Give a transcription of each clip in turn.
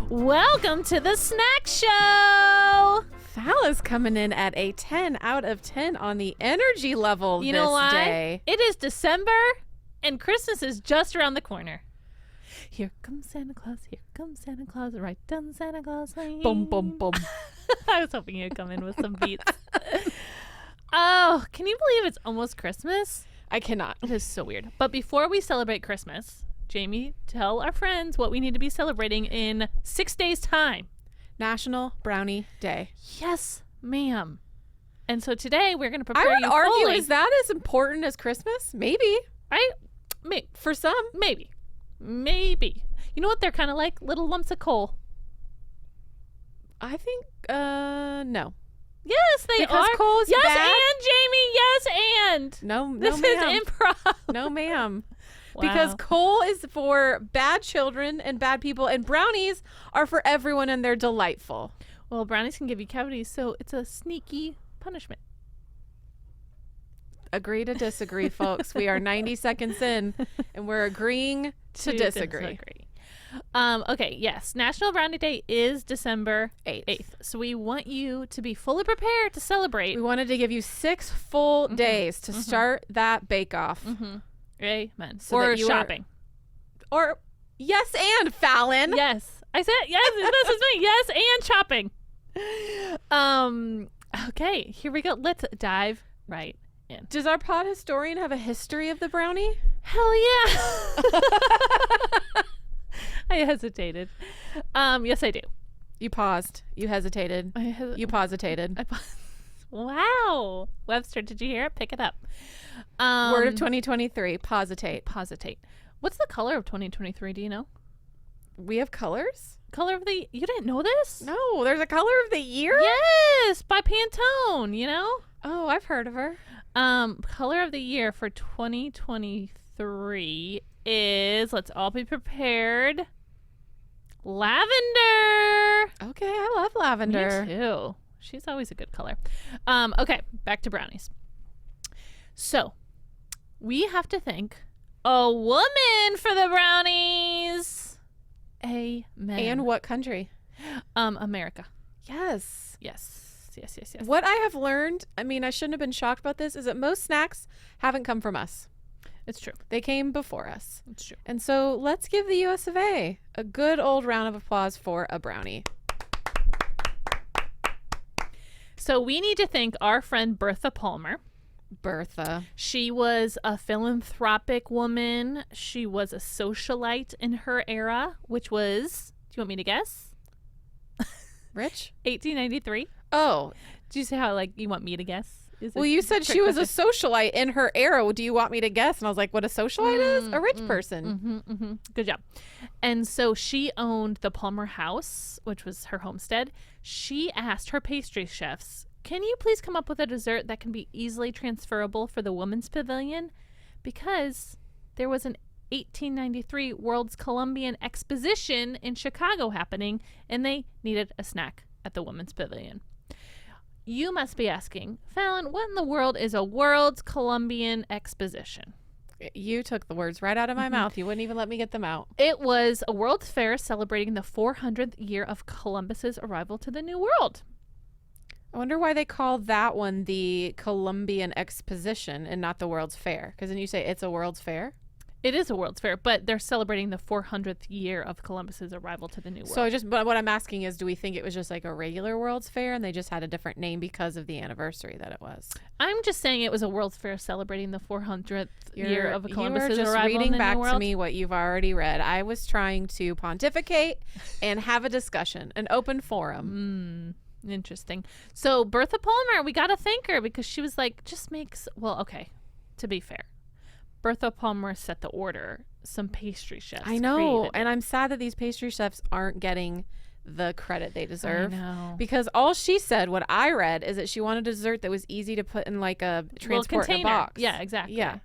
Welcome to the Snack Show. Fallon's coming in at a 10 out of 10 on the energy level You know why? day. It is December and Christmas is just around the corner. Here comes Santa Claus, here comes Santa Claus, right down Santa Claus Lane. Boom, boom, boom. I was hoping you'd come in with some beats. Oh, can you believe it's almost Christmas? I cannot. It is so weird. But before we celebrate Christmas, Jamie, tell our friends what we need to be celebrating in 6 days' time. National Brownie Day. Yes, ma'am. And so today we're going to prepare I would you argue, fully. is that as important as Christmas? Maybe. For some. Maybe. You know what they're kind of like? Little lumps of coal. I think, no. Yes, they Because are. coal is yes, bad? and Jamie. Yes, and. No, This ma'am. is improv. No, ma'am. Wow. Because coal is for bad children and bad people, and brownies are for everyone, and they're delightful. Well, brownies can give you cavities, so it's a sneaky punishment. Agree to disagree, folks. We are 90 seconds in, and we're agreeing to disagree. Okay, yes. National Brownie Day is December 8th. So we want you to be fully prepared to celebrate. We wanted to give you 6 full days to start that bake-off. Amen. So or that you shopping. Or, yes, and Fallon. Yes. I said, yes, this is me. Yes, and shopping. Okay, here we go. Let's dive right in. Does our pod historian have a history of the brownie? Hell yeah. I hesitated. Yes, I do. You paused. You hesitated. You positated. Wow. Webster, did you hear it? Pick it up. Word of 2023. Positate. Positate. What's the color of 2023? Do you know? We have colors? Color of the... You didn't know this? No, there's a color of the year? Yes, by Pantone, you know? Oh, I've heard of her. Color of the year for 2023 is, let's all be prepared, lavender. Okay, I love lavender. Me too. She's always a good color. Okay, back to brownies. So, we have to thank a woman for the brownies. Amen. And what country? America. Yes. Yes. What I have learned, I mean, I shouldn't have been shocked about this, is that most snacks haven't come from us. It's true. They came before us. It's true. And so let's give the US of A a good old round of applause for a brownie. So we need to thank our friend Bertha Palmer. Bertha. She was a philanthropic woman. She was a socialite in her era, which was, do you want me to guess? Rich? 1893. Oh. Do you say how, like, you want me to guess? Well, you said she was a socialite in her era. Do you want me to guess? And I was like, what a socialite is? A rich person. Good job. And so she owned the Palmer House, which was her homestead. She asked her pastry chefs, can you please come up with a dessert that can be easily transferable for the Women's Pavilion? Because there was an 1893 World's Columbian Exposition in Chicago happening, and they needed a snack at the Women's Pavilion. You must be asking, Fallon, what in the world is a World's Columbian Exposition? You took the words right out of my mouth. You wouldn't even let me get them out. It was a World's Fair celebrating the 400th year of Columbus's arrival to the New World. I wonder why they call that one the Columbian Exposition and not the World's Fair. Because then you say it's a World's Fair? It is a World's Fair, but they're celebrating the 400th year of Columbus's arrival to the New World. So but what I'm asking is, do we think it was just like a regular World's Fair and they just had a different name because of the anniversary that it was? I'm just saying it was a World's Fair celebrating the 400th year of Columbus's arrival. You are just arrival reading in the back New World. to me what you've already read. I was trying to pontificate and have a discussion, an open forum. Interesting. So Bertha Palmer, we got to thank her because she was like, well, okay, to be fair. Bertha Palmer set the order. Some pastry chefs. I know. created And I'm sad that these pastry chefs aren't getting the credit they deserve. I know. Because all she said, what I read, is that she wanted a dessert that was easy to put in like a transport in a box. Yeah, exactly. Yeah.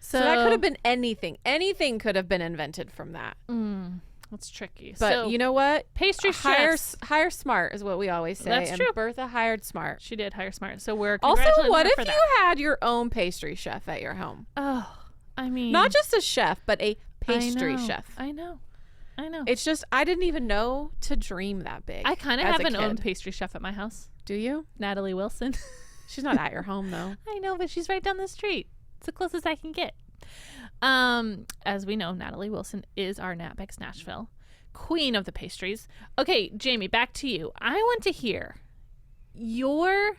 So that could have been anything. Anything could have been invented from that. That's tricky. But so, you know what? Pastry chefs. Hire smart is what we always say. That's true. And Bertha hired smart. She did hire smart. So we're Also, congratulating what her if for you that. had your own pastry chef at your home? Oh, I mean. Not just a chef, but a pastry chef. I know. I know. It's just, I didn't even know to dream that big. I kind of as have a an own kid. pastry chef at my house. Do you? Natalie Wilson. She's not at your home, though. I know, but she's right down the street. It's the closest I can get. As we know, Natalie Wilson is our NatBex Nashville queen of the pastries. Okay, Jamie, back to you. I want to hear your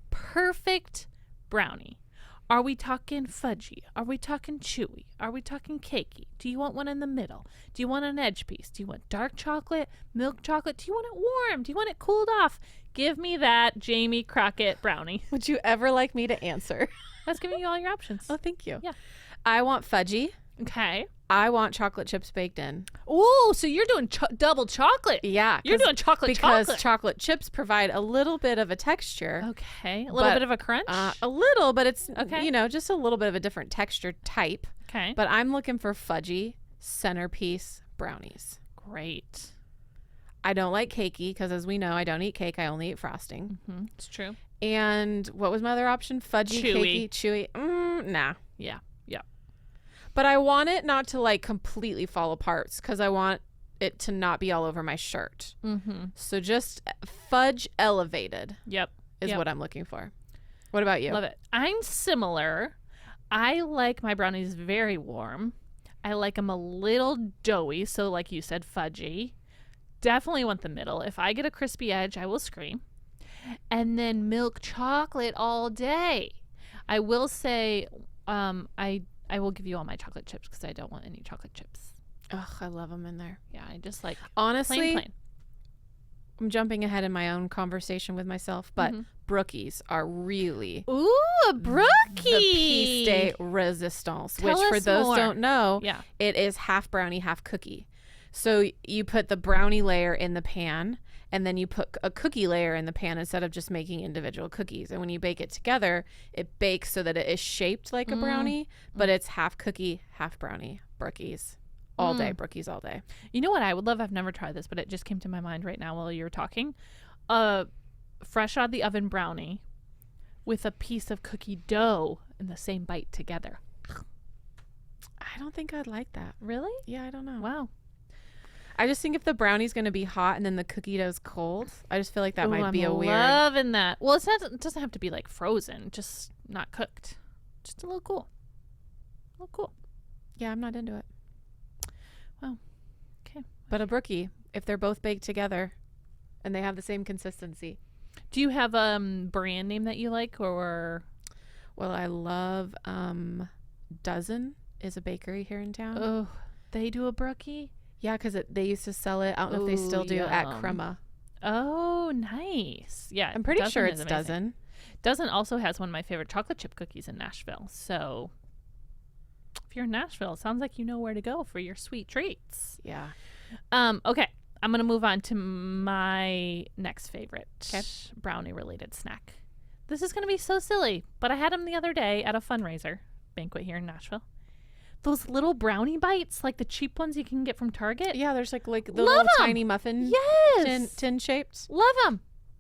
perfect brownie. Are we talking fudgy? Are we talking chewy? Are we talking cakey? Do you want one in the middle? Do you want an edge piece? Do you want dark chocolate, milk chocolate? Do you want it warm? Do you want it cooled off? Give me that Jamie Crockett brownie. Would you ever like me to answer? I was giving you all your options. Oh, thank you. Yeah. I want fudgy. Okay. I want chocolate chips baked in. Oh, so you're doing double chocolate. Yeah. You're doing chocolate because chocolate chips provide a little bit of a texture. Okay. A little bit of a crunch? A little, but it's, okay. Just a little bit of a different texture type. Okay. But I'm looking for fudgy centerpiece brownies. Great. I don't like cakey because, as we know, I don't eat cake. I only eat frosting. Mm-hmm. It's true. And what was my other option? Fudgy, chewy. Cakey, chewy. Nah. Yeah. Yeah. But I want it not to like completely fall apart because I want it to not be all over my shirt. Mm-hmm. So just fudge elevated. Yep. Is what I'm looking for. What about you? Love it. I'm similar. I like my brownies very warm. I like them a little doughy. So like you said, fudgy. Definitely want the middle. If I get a crispy edge, I will scream. And then milk chocolate all day. I will say, I will give you all my chocolate chips because I don't want any chocolate chips. Ugh, I love them in there. Yeah, I just like honestly. plain. I'm jumping ahead in my own conversation with myself, but Brookies are really a Brookie. The piece de resistance, Tell which for us those more. don't know, it is half brownie, half cookie. So you put the brownie layer in the pan, and then you put a cookie layer in the pan instead of just making individual cookies. And when you bake it together, it bakes so that it is shaped like a brownie, but it's half cookie, half brownie. Brookies. All day. Brookies all day. You know what I would love? I've never tried this, but it just came to my mind right now while you were talking. Fresh out of the oven brownie with a piece of cookie dough in the same bite together. I don't think I'd like that. Really? Yeah, I don't know. Wow. I just think if the brownie's going to be hot and then the cookie dough's cold, I just feel like that might be a weird. Loving that. Well, it doesn't have to be like frozen, just not cooked. Just a little cool. A little cool. Yeah, I'm not into it. Wow. Okay. But a Brookie, if they're both baked together and they have the same consistency. Do you have a brand name that you like, or? Well, I love Dozen is a bakery here in town. Oh, they do a Brookie? Yeah, because they used to sell it. I don't know if they still do at Crema. Oh, nice. Yeah, I'm pretty sure it's amazing. Dozen. Dozen also has one of my favorite chocolate chip cookies in Nashville. So if you're in Nashville, it sounds like you know where to go for your sweet treats. Yeah. Okay. I'm going to move on to my next favorite brownie related snack. This is going to be so silly, but I had them the other day at a fundraiser banquet here in Nashville. Those little brownie bites, like the cheap ones you can get from Target. Yeah, there's like the little tiny muffin tin shaped. Love them.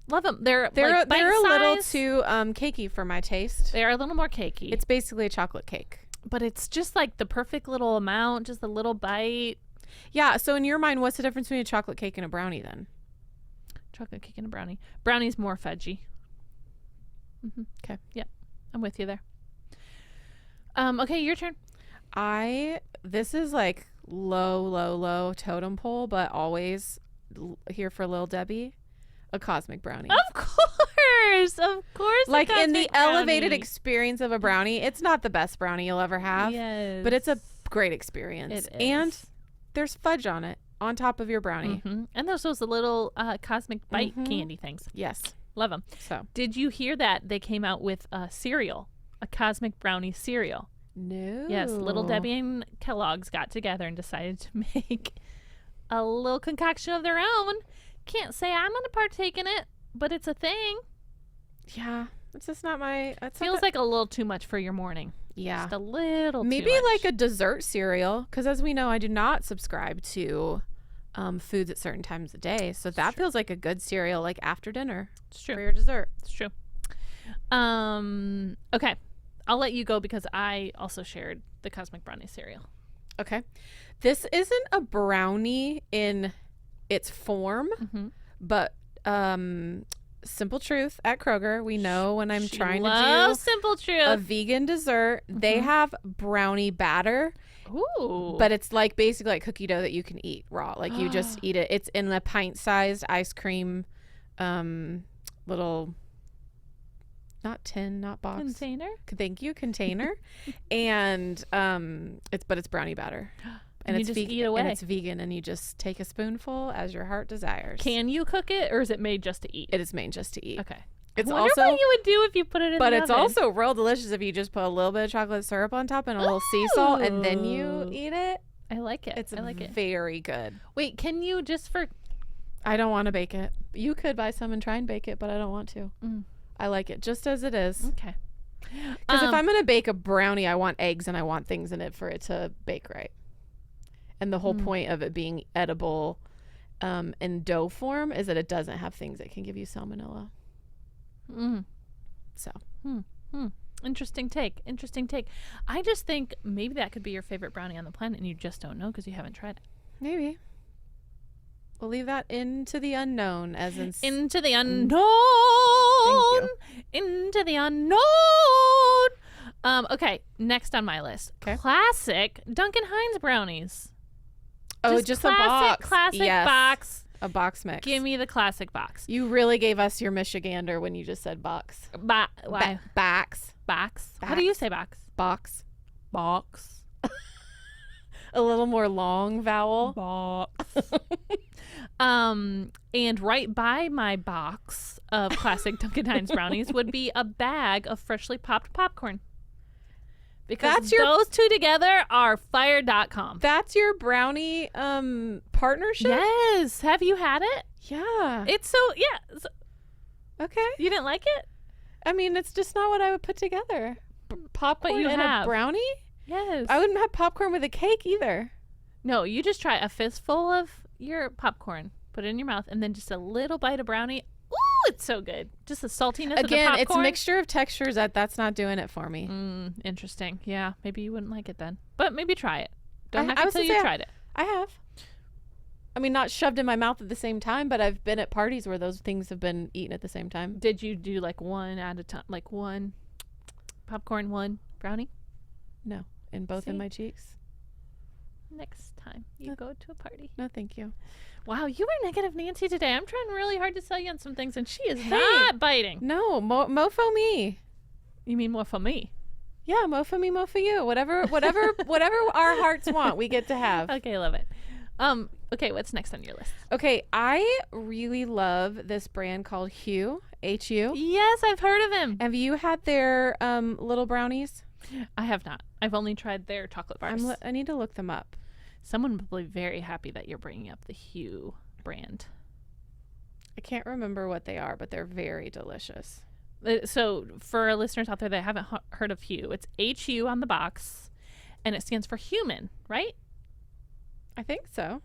Love them. They're like they're a little too cakey for my taste. They are a little more cakey. It's basically a chocolate cake. But it's just like the perfect little amount, just a little bite. Yeah, so in your mind, what's the difference between a chocolate cake and a brownie then? Chocolate cake and a brownie. Brownie's more fudgy. Okay. Yeah, I'm with you there. Okay, your turn. This is like low totem pole, but always here for Lil Debbie, a cosmic brownie. Of course. Like in the brownie. elevated experience of a brownie, it's not the best brownie you'll ever have, but it's a great experience. It is. And there's fudge on it, on top of your brownie. And there's those little cosmic bite candy things. Yes. Love them. So, did you hear that they came out with a cereal, a cosmic brownie cereal? No. Yes, Little Debbie and Kellogg's got together and decided to make a little concoction of their own. Can't say I'm going to partake in it, but it's a thing. Yeah, it's just not my... Feels like a little too much for your morning. Yeah. Just a little Maybe too much. like a dessert cereal, because as we know, I do not subscribe to foods at certain times of day. So that feels like a good cereal, like after dinner. It's true. For your dessert. It's true. Okay. I'll let you go because I also shared the Cosmic Brownie cereal. Okay. This isn't a brownie in its form, but Simple Truth at Kroger. We know when I'm trying to do Simple Truth, a vegan dessert, they have brownie batter. Ooh. But it's like basically like cookie dough that you can eat raw. Like you just eat it. It's in the pint-sized ice cream little, not tin, not box. Container? Thank you, container. And it's brownie batter. And it's vegan, eat away. and it's vegan, and you just take a spoonful as your heart desires. Can you cook it, or is it made just to eat? It is made just to eat. Okay. It's I wonder also what you would do if you put it in but the it's oven. also real delicious if you just put a little bit of chocolate syrup on top and a little sea salt, and then you eat it. I like it. It's I like it. very good. Wait, can you just for? I don't want to bake it. You could buy some and try and bake it, but I don't want to. I like it just as it is. Okay. Because if I'm going to bake a brownie, I want eggs and I want things in it for it to bake right. And the whole point of it being edible in dough form is that it doesn't have things that can give you salmonella. So. Interesting take. Interesting take. I just think maybe that could be your favorite brownie on the planet and you just don't know because you haven't tried it. Maybe. We'll leave that into the unknown as in... Into the unknown. Thank you. Into the unknown. Okay, next on my list. Okay. Classic Duncan Hines brownies. Oh, just a box. Classic box. A box mix. Give me the classic box. You really gave us your Michigander when you just said box. Why? Box. Box. How do you say box? Box. Box. A little more long vowel. Box. And right by my box of classic Duncan Hines brownies would be a bag of freshly popped popcorn. Because those two together are fire.com. That's your brownie partnership? Yes. Have you had it? Yeah. It's so, yeah. Okay. You didn't like it? I mean, it's just not what I would put together. Popcorn you and have. a brownie? Yes. I wouldn't have popcorn with a cake either. No, you just try a fistful of your popcorn, put it in your mouth, and then just a little bite of brownie. Ooh, it's so good. Just the saltiness of the popcorn. Again, it's a mixture of textures that's not doing it for me. Interesting. Yeah, maybe you wouldn't like it then. But maybe try it. Don't knock I until you tried it. I have. I mean, not shoved in my mouth at the same time, but I've been at parties where those things have been eaten at the same time. Did you do like one at a time? Like one popcorn, one brownie? No. In both in my cheeks? Next time you go to a party. No, thank you. Wow, you were negative Nancy today. I'm trying really hard to sell you on some things, and she is not biting. No, mofo me. You mean more for me? Yeah, mofo me, mofo you. Whatever our hearts want, we get to have. Okay, love it. Okay, what's next on your list? Okay, I really love this brand called Hu, H-U. Yes, I've heard of him. Have you had their little brownies? I have not. I've only tried their chocolate bars. I need to look them up. Someone will be very happy that you're bringing up the Hu brand. I can't remember what they are, but they're very delicious. So for our listeners out there that haven't heard of Hu, it's H-U on the box, and it stands for human, right? I think so.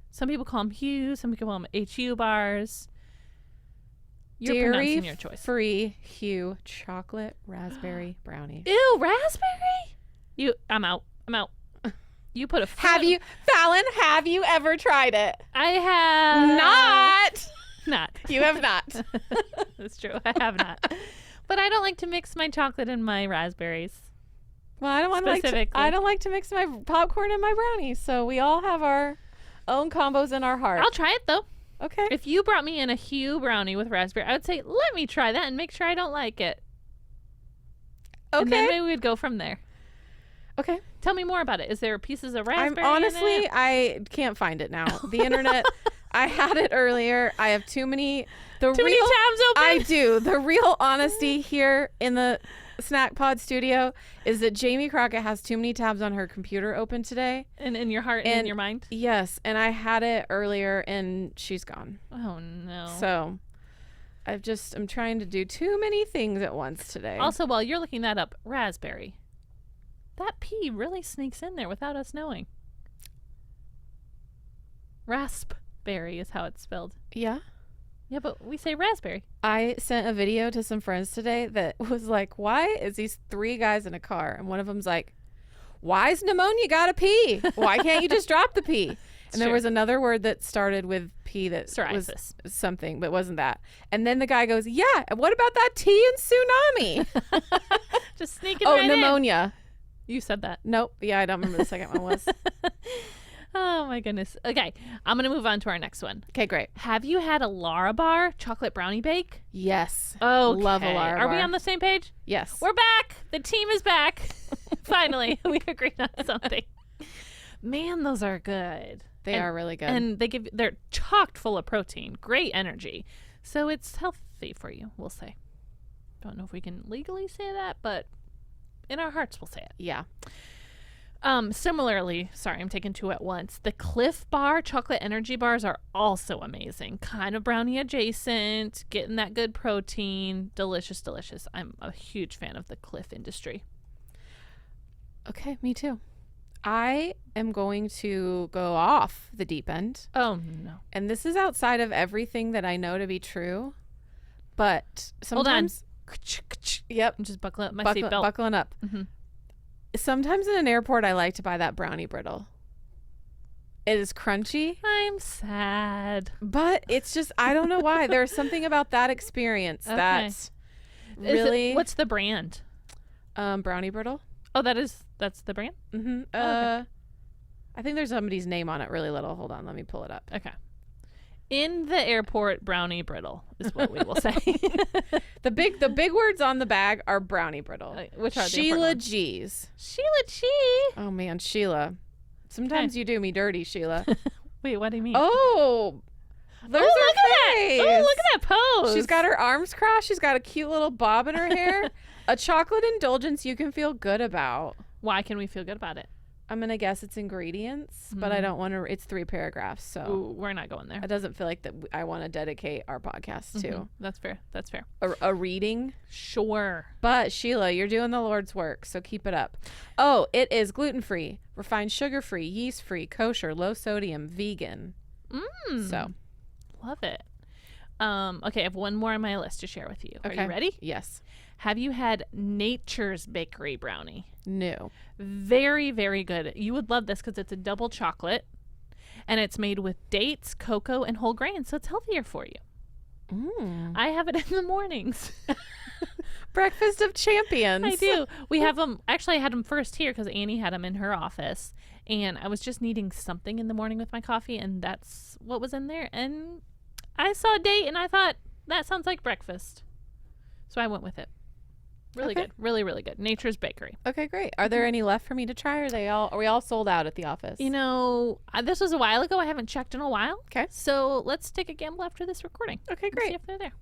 Some people call them Hu, some people call them HU bars. You're pronouncing your choice. Dairy-free Hu chocolate raspberry brownie. Ew, raspberry? I'm out. You put a Fallon, have you ever tried it? I have not. You have not. That's true. I have not. But I don't like to mix my chocolate and my raspberries. Well, I don't like to mix my popcorn and my brownies. So we all have our own combos in our heart. I'll try it though. Okay. If you brought me in a Hu brownie with raspberry, I would say, let me try that and make sure I don't like it. Okay. And then maybe we'd go from there. Okay. Tell me more about it. Is there pieces of raspberry in it? I can't find it now. The internet, I had it earlier. I have too many tabs open? I do. The real honesty here in the Snack Pod studio is that Jamie Crockett has too many tabs on her computer open today. And in your heart and in your mind? Yes. And I had it earlier and she's gone. Oh, no. So I'm trying to do too many things at once today. Also, while you're looking that up, raspberry. That P really sneaks in there without us knowing. Raspberry is how it's spelled. Yeah. Yeah, but we say raspberry. I sent a video to some friends today that was like, why is these 3 guys in a car? And one of them's like, Why's pneumonia gotta pee? Why can't you just drop the P? And there true. was another word that started with P that Psoriasis. was something, but wasn't that. And then the guy goes, yeah, and what about that T in tsunami? Just sneaking right in. Pneumonia. You said that. Nope. Yeah, I don't remember the second one was. Oh, my goodness. Okay, I'm going to move on to our next one. Okay, great. Have you had a Larabar chocolate brownie bake? Yes. Oh, Love a Larabar. Are we on the same page? Yes. We're back. The team is back. Finally, we agreed on something. Man, those are good. They are really good. And they're chocked full of protein, great energy. So it's healthy for you, we'll say. Don't know if we can legally say that, but in our hearts we'll say it. Yeah. Similarly, sorry, I'm taking two at once. The CLIF bar chocolate energy bars are also amazing. Kind of brownie adjacent, getting that good protein. Delicious, delicious. I'm a huge fan of the CLIF industry. Okay, me too. I am going to go off the deep end. Oh, no. And this is outside of everything that I know to be true. But sometimes... Hold on. Yep. I'm just buckling up my seatbelt. Buckling up. Mm-hmm. Sometimes in an airport, I like to buy that brownie brittle. It is crunchy. I'm sad. But it's just, I don't know why. There's something about that experience that's really... What's the brand? Brownie brittle. Oh, that's the brand? Mm-hmm. Okay. I think there's somebody's name on it really little. Hold on, let me pull it up. Okay. In the airport, brownie brittle is what we will say. The big words on the bag are brownie brittle. Which are Sheila G's. Sheila G. Oh man, Sheila. Sometimes you do me dirty, Sheila. Wait, what do you mean? Oh, there's look her at face. that! Oh, look at that pose. She's got her arms crossed. She's got a cute little bob in her hair. A chocolate indulgence you can feel good about. Why can we feel good about it? I'm going to guess it's ingredients, but I don't want to. It's 3 paragraphs, so. Ooh, we're not going there. It doesn't feel like that I want to dedicate our podcast to. That's fair. That's fair. A reading. Sure. But Sheila, you're doing the Lord's work, so keep it up. Oh, it is gluten-free, refined sugar-free, yeast-free, kosher, low sodium, vegan. So. Love it. Okay, I have one more on my list to share with you. Okay. Are you ready? Yes. Have you had Nature's Bakery brownie? No. Very, very good. You would love this because it's a double chocolate and it's made with dates, cocoa, and whole grains, so it's healthier for you. I have it in the mornings. Breakfast of champions. I do. We have them. Actually, I had them first here because Annie had them in her office, and I was just needing something in the morning with my coffee, and that's what was in there. And I saw a date, and I thought that sounds like breakfast, so I went with it. Really good. Really, really good. Nature's Bakery. Okay, great. Are there any left for me to try? Are we all sold out at the office? You know, this was a while ago. I haven't checked in a while. Okay. So let's take a gamble after this recording. Okay, And great. see if they're there.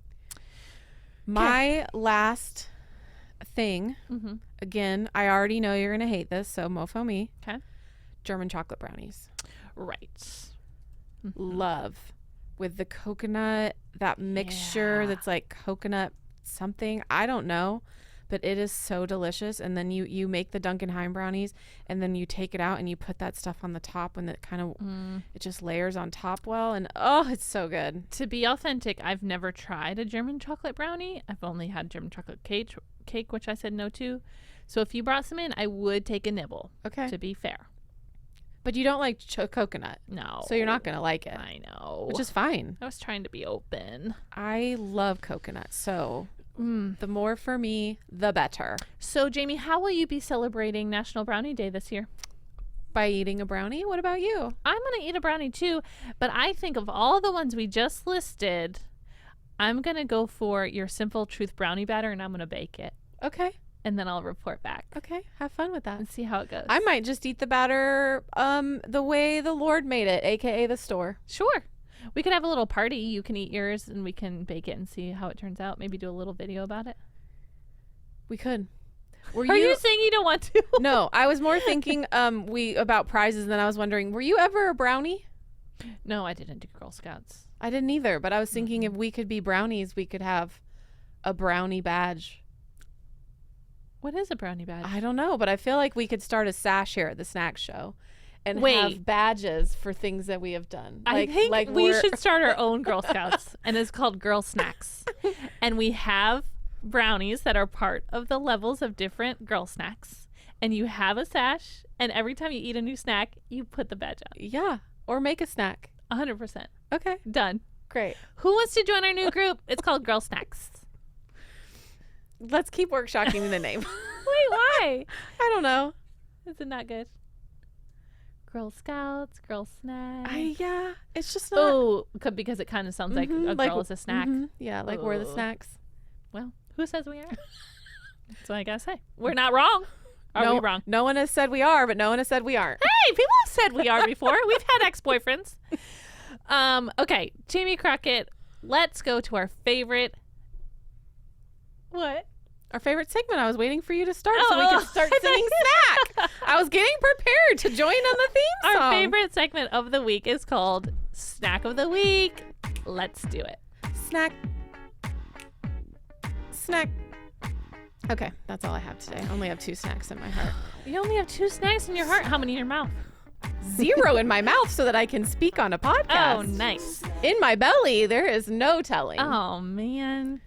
My last thing, Mm-hmm. again, I already know you're going to hate this, so mofo me. Okay. German chocolate brownies. Right. Love. With the coconut, that mixture Yeah. that's like coconut something. I don't know. But it is so delicious. And then you make the Duncan Hines brownies, and then you take it out and you put that stuff on the top, and it kind of it just layers on top well. And oh, it's so good. To be authentic, I've never tried a German chocolate brownie. I've only had German chocolate cake, which I said no to. So if you brought some in, I would take a nibble. Okay. To be fair. But you don't like coconut. No. So you're not going to like it. I know. Which is fine. I was trying to be open. I love coconut. So the more for me, the better. So, Jamie, how will you be celebrating National Brownie Day this year? By eating a brownie? What about you? I'm going to eat a brownie too, but I think of all the ones we just listed, I'm going to go for your Simple Truth brownie batter, and I'm going to bake it. Okay. And then I'll report back. Okay. Have fun with that. And see how it goes. I might just eat the batter the way the Lord made it, aka the store. Sure. We could have a little party. You can eat yours and we can bake it and see how it turns out. Maybe do a little video about it. We could. Are you saying you don't want to? No, I was more thinking about prizes, and then I was wondering, were you ever a brownie? No, I didn't do Girl Scouts. I didn't either, but I was thinking if we could be brownies, we could have a brownie badge. What is a brownie badge? I don't know, but I feel like we could start a sash here at the snack show and Wait. have badges for things that we have done. I think we should start our own Girl Scouts, and it's called Girl Snacks. And we have brownies that are part of the levels of different Girl Snacks. and you have a sash, and every time you eat a new snack, you put the badge on. Yeah. Or make a snack. 100%. Okay. Done. Great. Who wants to join our new group? It's called Girl Snacks. Let's keep workshopping the name. Wait, why? I don't know. Is it not good? Girl Scouts, Girl Snacks. Yeah. It's just not. Oh, because it kind of sounds like a girl is a snack. Yeah, like we're the Ooh. snacks. Well, who says we are? That's what I gotta say. We're not wrong. Are we wrong? No one has said we are, but no one has said we aren't. Hey, people have said we are before. We've had ex-boyfriends. Okay, Jamie Crockett, let's go to our favorite. What? Our favorite segment. I was waiting for you to start so we could start singing snack. I was getting prepared to join on the theme song. Our favorite segment of the week is called Snack of the Week. Let's do it. Snack. Okay, that's all I have today. I only have 2 snacks in my heart. You only have 2 snacks in your heart. How many in your mouth? 0 in my mouth so that I can speak on a podcast. Oh, nice. In my belly, there is no telling. Oh, man.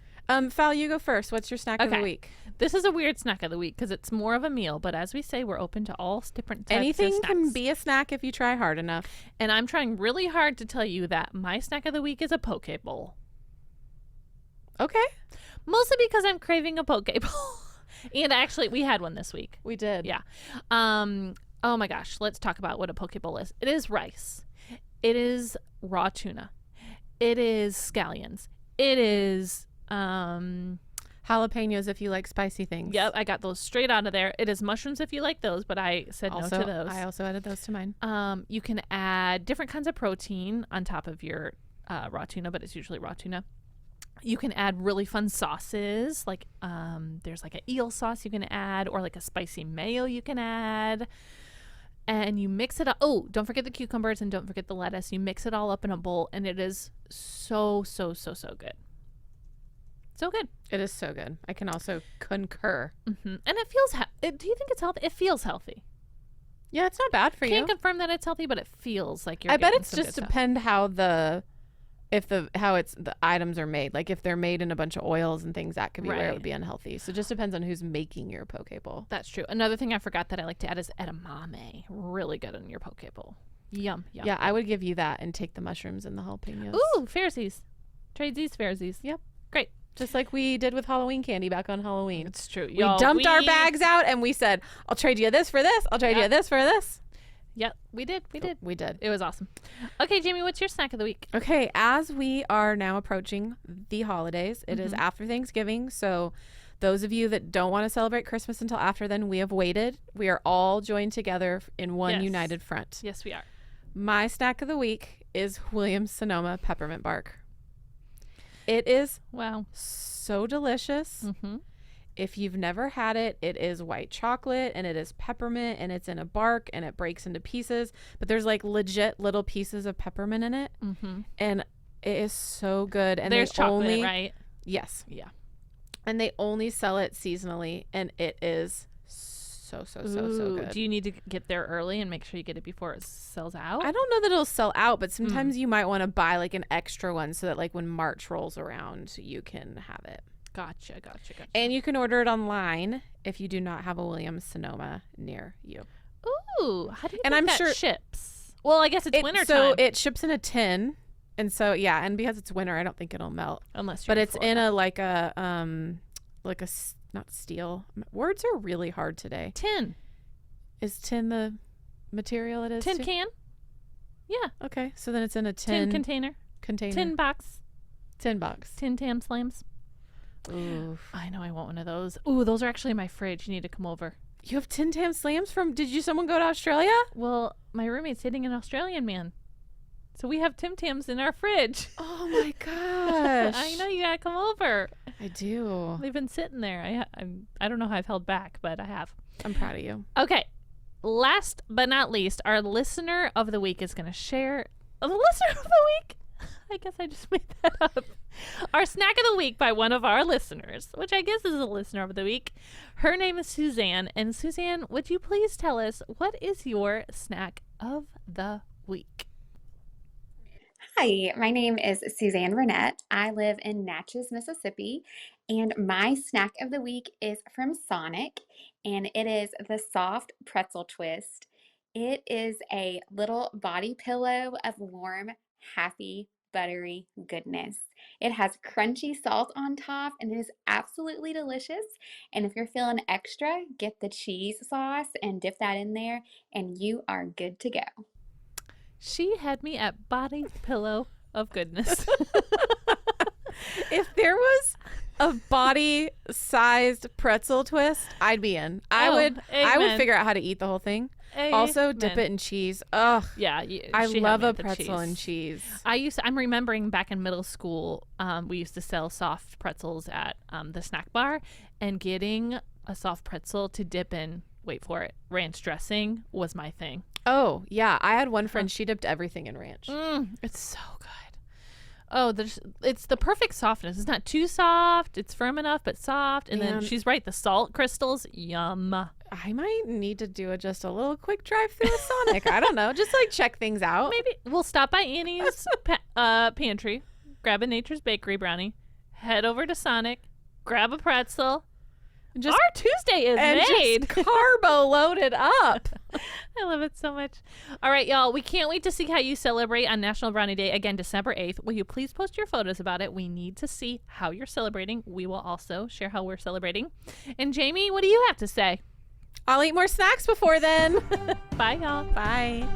Fal, you go first. What's your snack of the week? This is a weird snack of the week because it's more of a meal, but as we say, we're open to all different types Anything of snacks. can be a snack if you try hard enough. And I'm trying really hard to tell you that my snack of the week is a poke bowl. Okay. Mostly because I'm craving a poke bowl. And actually, we had one this week. We did. Yeah. Oh my gosh. Let's talk about what a poke bowl is. It is rice. It is raw tuna. It is scallions. It is jalapenos if you like spicy things. Yep, I got those straight out of there. It is mushrooms if you like those, but I said no to those. I also added those to mine. You can add different kinds of protein on top of your raw tuna, but it's usually raw tuna. You can add really fun sauces, like there's like an eel sauce you can add, or like a spicy mayo you can add. And you mix it up. Oh, don't forget the cucumbers and don't forget the lettuce. You mix it all up in a bowl, and it is so good. So good. It is so good. I can also concur. Mm-hmm. And it feels. Do you think it's healthy? It feels healthy. Yeah, it's not bad for you. Can't confirm that it's healthy, but it feels like you're. I bet getting it's some just good stuff. depend how the items are made. Like if they're made in a bunch of oils and things, that could be where it would be unhealthy. So it just depends on who's making your poke bowl. That's true. Another thing I forgot that I like to add is edamame. Really good in your poke bowl. Yum. Yeah, I would give you that and take the mushrooms and the jalapenos. Ooh, Pharisees. Tradesies, Pharisees. Yep. Great. Just like we did with Halloween candy back on Halloween. It's true. We dumped our bags out and we said, I'll trade you this for this. I'll trade you this for this. Yep, we did. We did. It was awesome. Okay, Jamie, what's your snack of the week? Okay, as we are now approaching the holidays, it is after Thanksgiving. So those of you that don't want to celebrate Christmas until after then, we have waited. We are all joined together in one united front. Yes, we are. My snack of the week is Williams-Sonoma peppermint bark. It is so delicious. Mm-hmm. If you've never had it, it is white chocolate and it is peppermint and it's in a bark and it breaks into pieces. But there's like legit little pieces of peppermint in it. Mm-hmm. And it is so good. And there's chocolate, right? Yes. Yeah. And they only sell it seasonally. And it is so good. Do you need to get there early and make sure you get it before it sells out? I don't know that it'll sell out, but sometimes you might want to buy like an extra one so that like when March rolls around, you can have it. Gotcha. And you can order it online if you do not have a Williams-Sonoma near you. Ooh, how do you and think I'm that sure ships? Well, I guess it's winter so time. it ships in a tin. And so, yeah, and because it's winter, I don't think it'll melt. Unless you're But it's in a not steel. Words are really hard today. Tin. Is tin the material it is? Tin too? can? Yeah. Okay, so then it's in a tin container. Tin box. Tin box. Tin Tam Slams. Oof. I know I want one of those. Ooh, those are actually in my fridge. You need to come over. You have Tin Tam Slams from, someone go to Australia? Well, my roommate's dating an Australian man. So we have Tim Tams in our fridge. Oh my gosh. I know, you gotta come over. I do. They've been sitting there. I don't know how I've held back, but I have. I'm proud of you. Okay. Last but not least, our listener of the week is going to share the listener of the week. I guess I just made that up. Our snack of the week by one of our listeners, which I guess is a listener of the week. Her name is Suzanne. And Suzanne, would you please tell us what is your snack of the week? Hi, my name is Suzanne Burnett. I live in Natchez, Mississippi, and my snack of the week is from Sonic, and it is the soft pretzel twist. It is a little body pillow of warm, happy, buttery goodness. It has crunchy salt on top and it is absolutely delicious. And if you're feeling extra, get the cheese sauce and dip that in there, and you are good to go. She had me at body pillow of goodness. If there was a body-sized pretzel twist, I'd be in. I would amen. figure out how to eat the whole thing. Also, dip it in cheese. Ugh. Yeah, I she had love me a at the pretzel and cheese. I'm remembering back in middle school, we used to sell soft pretzels at the snack bar, and getting a soft pretzel to dip in, wait for it, ranch dressing was my thing. Oh, yeah. I had one friend, she dipped everything in ranch. It's so good. Oh, it's the perfect softness. It's not too soft. It's firm enough, but soft. And then she's right. The salt crystals, yum. I might need to do just a little quick drive through a Sonic. I don't know. Just like check things out. Maybe we'll stop by Annie's pantry, grab a Nature's Bakery brownie, head over to Sonic, grab a pretzel. Our Tuesday is made. Just carbo loaded up. I love it so much. All right, y'all. We can't wait to see how you celebrate on National Brownie Day, again, December 8th. Will you please post your photos about it? We need to see how you're celebrating. We will also share how we're celebrating. And Jamie, what do you have to say? I'll eat more snacks before then. Bye, y'all. Bye.